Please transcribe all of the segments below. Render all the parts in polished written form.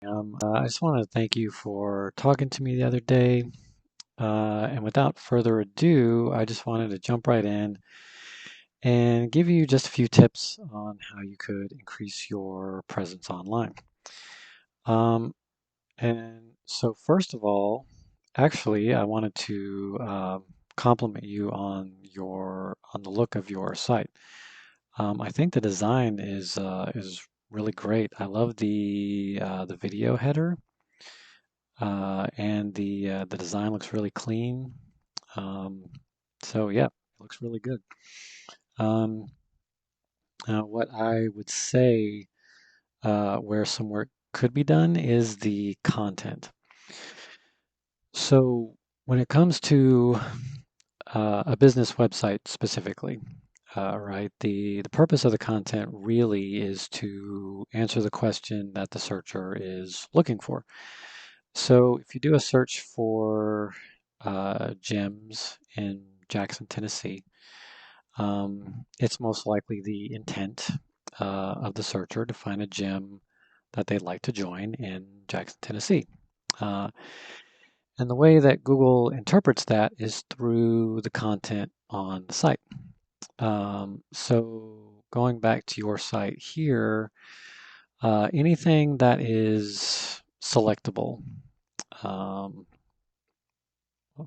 I just wanted to thank you for talking to me the other day. And without further ado, I just wanted to jump right in and give you just a few tips on how you could increase your presence online. Um, and so, first of all, actually, I wanted to compliment you on the look of your site. I think the design is really great. I love the video header. And the design looks really clean. Um, so yeah, it looks really good. Um, what I would say where some work could be done is the content. So when it comes to a business website specifically, right, the purpose of the content really is to answer the question that the searcher is looking for. So if you do a search for gems in Jackson, Tennessee, it's most likely the intent of the searcher to find a gem that they'd like to join in Jackson, Tennessee. Uh, and the way that Google interprets that is through the content on the site. So going back to your site here, anything that is selectable, um,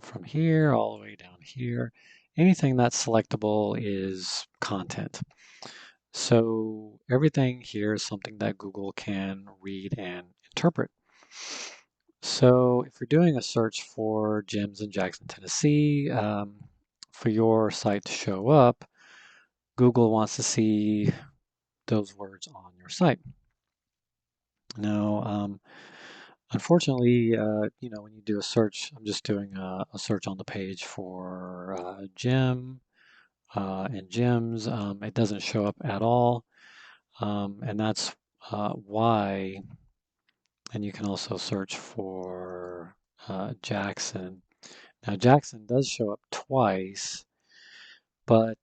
from here all the way down here, anything that's selectable is content. So everything here is something that Google can read and interpret. So if you're doing a search for gyms in Jackson, Tennessee, for your site to show up, Google wants to see those words on your site. Now, unfortunately, when you do a search, I'm just doing a search on the page for gym and gyms. It doesn't show up at all, and that's why. And you can also search for Jackson. Now, Jackson does show up twice, but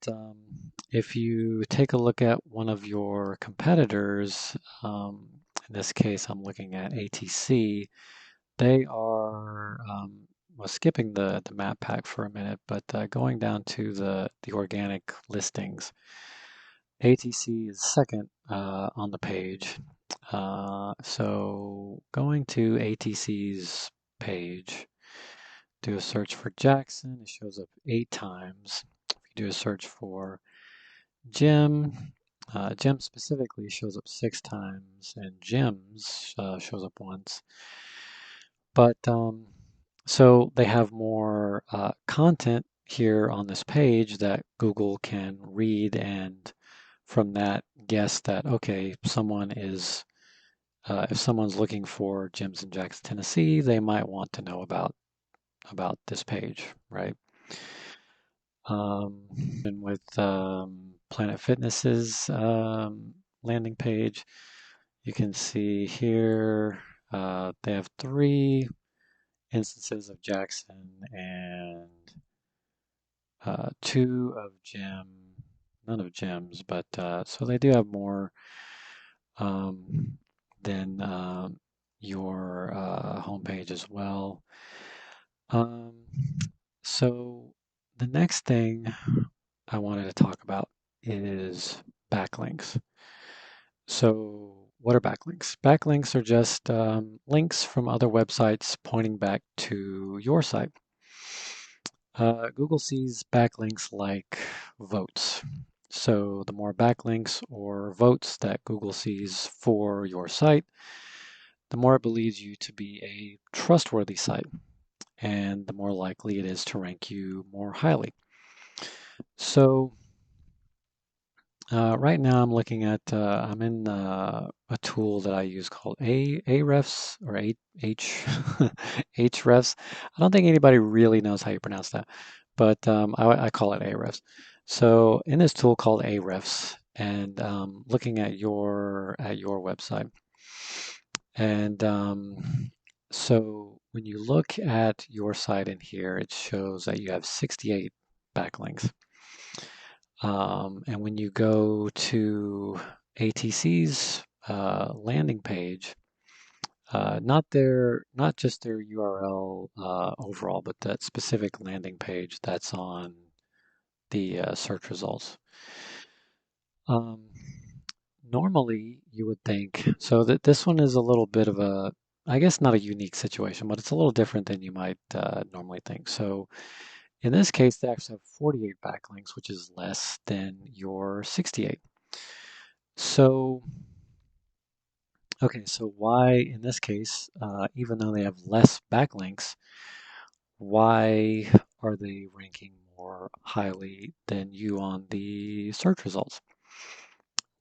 if you take a look at one of your competitors, in this case, I'm looking at ATC. They are, well, skipping the map pack for a minute, but going down to the organic listings. ATC is second on the page. So going to ATC's page, do a search for Jackson, it shows up 8 times. If you do a search for Jim, Jim specifically shows up 6 times, and Jim's shows up once. But so they have more content here on this page that Google can read and from that guess that, okay, if someone's looking for gyms in Jackson, Tennessee, they might want to know about this page, right? And with Planet Fitness's landing page, you can see here they have 3 instances of Jackson and 2 of Jim, none of Jim's, but so they do have more um, than your homepage as well. Um, so the next thing I wanted to talk about is backlinks. So what are backlinks? Backlinks are just links from other websites pointing back to your site. Google sees backlinks like votes. So the more backlinks or votes that Google sees for your site, the more it believes you to be a trustworthy site, and the more likely it is to rank you more highly. So right now I'm looking at, I'm in a tool that I use called Ahrefs or Hrefs. I don't think anybody really knows how you pronounce that, but I call it Ahrefs. So in this tool called Ahrefs, and looking at your website, and so when you look at your site in here, it shows that you have 68 backlinks. And when you go to ATC's landing page, not just their URL overall, but that specific landing page that's on the search results. Um, Normally, you would think so that this one is a little bit of a, I guess not a unique situation, but it's a little different than you might normally think. So in this case, they actually have 48 backlinks, which is less than your 68. So, okay, so why in this case, even though they have less backlinks, why are they ranking more highly than you on the search results?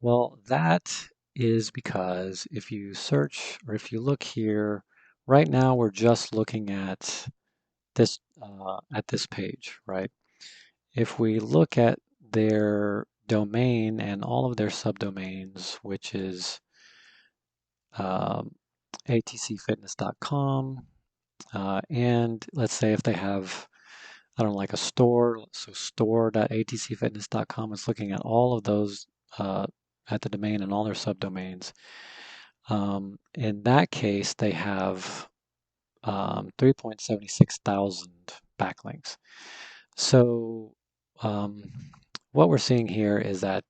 Well, that is because if you search or if you look here, right now we're just looking at this page, right? If we look at their domain and all of their subdomains, which is um, atcfitness.com, and let's say if they have, I don't know, like a store, so store.atcfitness.com is looking at all of those at the domain and all their subdomains. In that case, they have 3.76 thousand backlinks. So um, what we're seeing here is that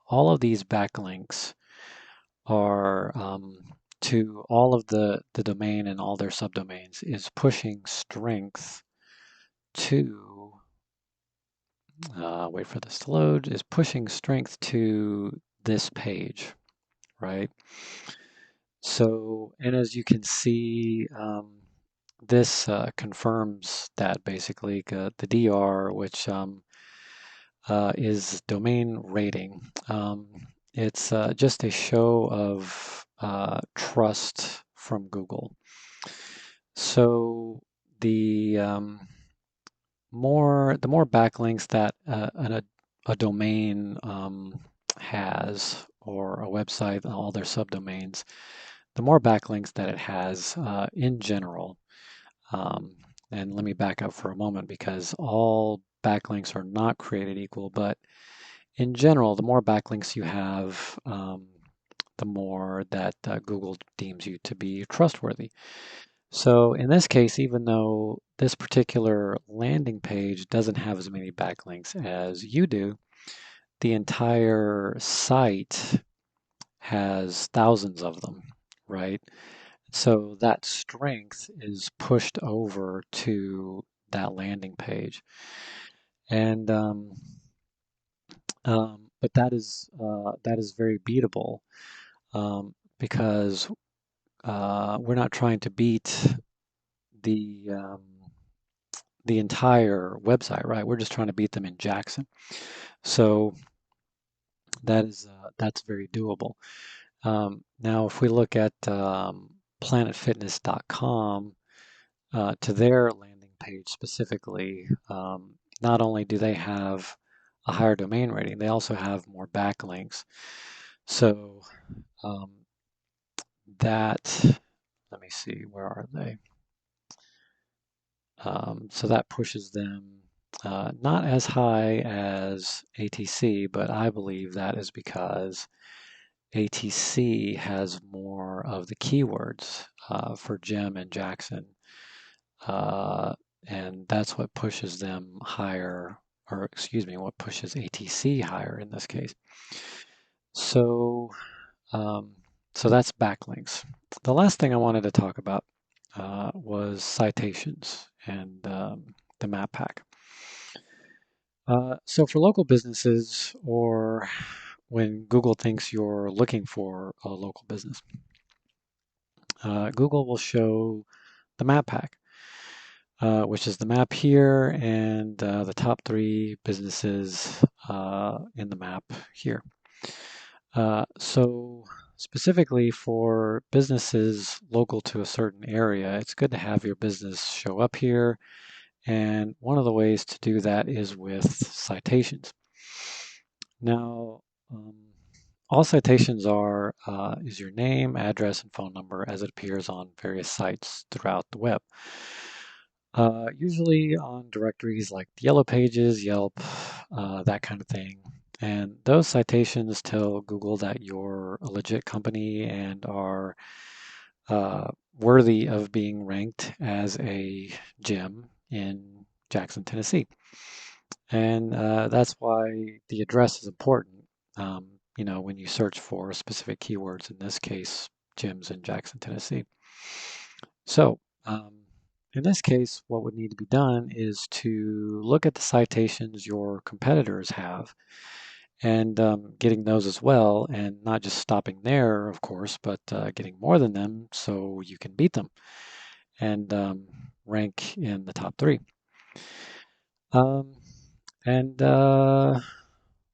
all of these backlinks are to all of the domain and all their subdomains is pushing strength to, wait for this to load, is pushing strength to this page, right? So, and as you can see, this confirms that basically the DR, which is domain rating. It's just a show of trust from Google. So the more backlinks that a domain has, or a website, all their subdomains, the more backlinks that it has in general. Um, and let me back up for a moment because all backlinks are not created equal, but in general, the more backlinks you have, the more that Google deems you to be trustworthy. So in this case, even though this particular landing page doesn't have as many backlinks as you do, the entire site has thousands of them, right? So that strength is pushed over to that landing page. And but that is very beatable because we're not trying to beat the um, the entire website, right? We're just trying to beat them in Jackson. So that's very doable. Now, if we look at planetfitness.com, to their landing page specifically, not only do they have a higher domain rating, they also have more backlinks. So um, that, let me see, where are they? So that pushes them not as high as ATC, but I believe that is because ATC has more of the keywords for Jim and Jackson, uh, and that's what pushes them higher, or excuse me, what pushes ATC higher in this case. So, um, so that's backlinks. The last thing I wanted to talk about was citations and the map pack. So for local businesses, or when Google thinks you're looking for a local business, Google will show the map pack, which is the map here and the top 3 businesses in the map here. So specifically for businesses local to a certain area, it's good to have your business show up here. And one of the ways to do that is with citations. Now, all citations are is your name, address, and phone number as it appears on various sites throughout the web. Usually on directories like the Yellow Pages, Yelp, that kind of thing. And those citations tell Google that you're a legit company and are worthy of being ranked as a gym in Jackson, Tennessee. And that's why the address is important. Um, when you search for specific keywords, in this case, gyms in Jackson, Tennessee. So, in this case, what would need to be done is to look at the citations your competitors have and getting those as well, and not just stopping there, of course, but getting more than them so you can beat them and rank in the top three. Um, and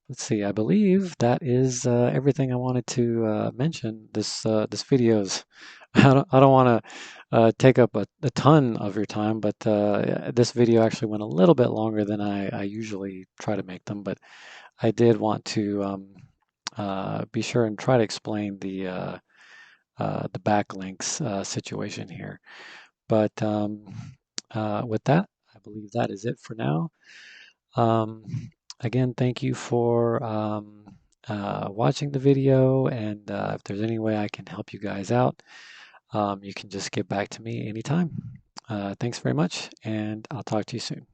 let's see, I believe that is everything I wanted to mention. This video's I don't want to take up a ton of your time, but this video actually went a little bit longer than I usually try to make them. But I did want to be sure and try to explain the backlinks situation here. But with that, I believe that is it for now. Um, Again, thank you for watching the video, and if there's any way I can help you guys out, you can just get back to me anytime. Thanks very much, and I'll talk to you soon.